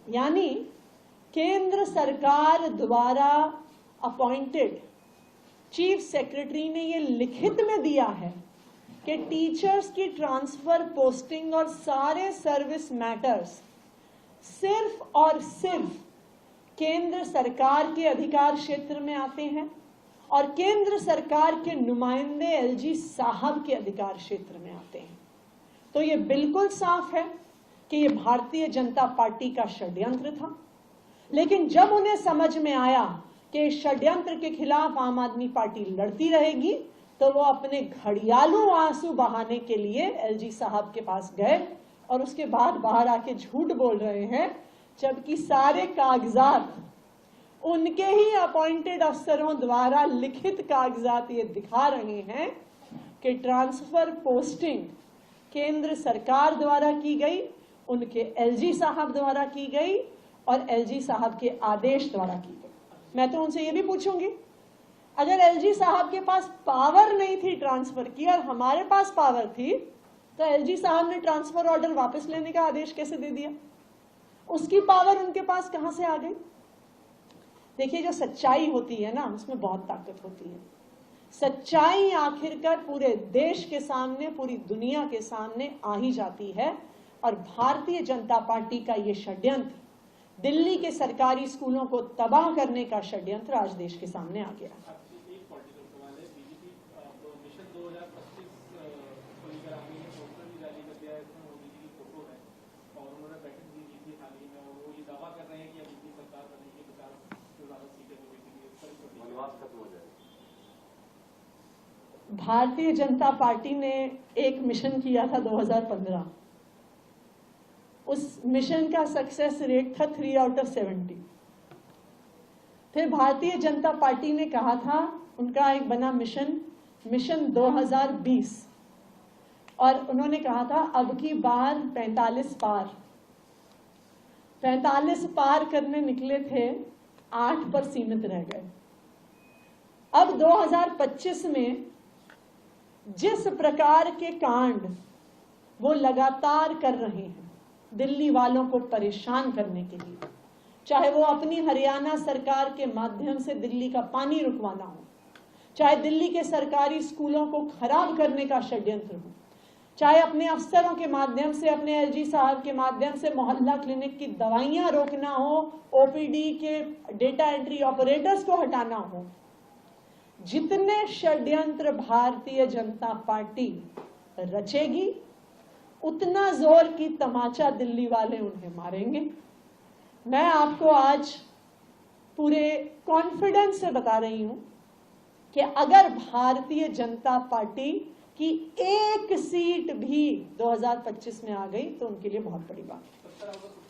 यानी केंद्र सरकार द्वारा अपॉइंटेड चीफ सेक्रेटरी ने ये लिखित में दिया है कि टीचर्स की ट्रांसफर, पोस्टिंग और सारे सर्विस मैटर्स सिर्फ और सिर्फ केंद्र सरकार के अधिकार क्षेत्र में आते हैं और केंद्र सरकार के नुमाइंदे एलजी साहब के अधिकार क्षेत्र में आते हैं। तो ये बिल्कुल साफ है कि ये भारतीय जनता पार्टी का षड्यंत्र था। लेकिन जब उन्हें समझ में आया कि षड्यंत्र के खिलाफ आम आदमी पार्टी लड़ती रहेगी, तो वो अपने घड़ियालू आंसू बहाने के लिए एलजी साहब के पास गए और उसके बाद बाहर आके झूठ बोल रहे हैं, जबकि सारे कागजात उनके ही अपॉइंटेड अफसरों द्वारा लिखित कागजात ये दिखा रहे हैं कि ट्रांसफर पोस्टिंग केंद्र सरकार द्वारा की गई, उनके एलजी साहब द्वारा की गई और एलजी साहब के आदेश द्वारा की गई। मैं तो उनसे ये भी पूछूंगी, अगर एलजी साहब के पास पावर नहीं थी ट्रांसफर की और हमारे पास पावर थी, तो एलजी साहब ने ट्रांसफर ऑर्डर वापस लेने का आदेश कैसे दे दिया? उसकी पावर उनके पास कहां से आ गई? देखिए, जो सच्चाई होती है ना, उसमें बहुत ताकत होती है। सच्चाई आखिरकार पूरे देश के सामने, पूरी दुनिया के सामने आ ही जाती है। और भारतीय जनता पार्टी का ये षड्यंत्र, दिल्ली के सरकारी स्कूलों को तबाह करने का षड्यंत्र, आज देश के सामने आ गया। भारतीय जनता पार्टी ने एक मिशन किया था 2015। उस मिशन का सक्सेस रेट था 3 आउट ऑफ 70। फिर भारतीय जनता पार्टी ने कहा था, उनका एक बना मिशन 2020, और उन्होंने कहा था अब की बार 45 पार। 45 पार करने निकले थे, 8 पर सीमित रह गए। अब 2025 में जिस प्रकार के कांड वो लगातार कर रहे हैं दिल्ली वालों को परेशान करने के लिए, चाहे वो अपनी हरियाणा सरकार के माध्यम से दिल्ली का पानी रुकवाना हो, चाहे दिल्ली के सरकारी स्कूलों को खराब करने का षड्यंत्र हो, चाहे अपने अफसरों के माध्यम से, अपने एलजी साहब के माध्यम से मोहल्ला क्लिनिक की दवाइयां रोकना हो, ओपीडी के डेटा एंट्री ऑपरेटर्स को हटाना हो, जितने षड्यंत्र भारतीय जनता पार्टी रचेगी, उतना जोर की तमाचा दिल्ली वाले उन्हें मारेंगे। मैं आपको आज पूरे कॉन्फिडेंस से बता रही हूं कि अगर भारतीय जनता पार्टी की एक सीट भी 2025 में आ गई तो उनके लिए बहुत बड़ी बात है।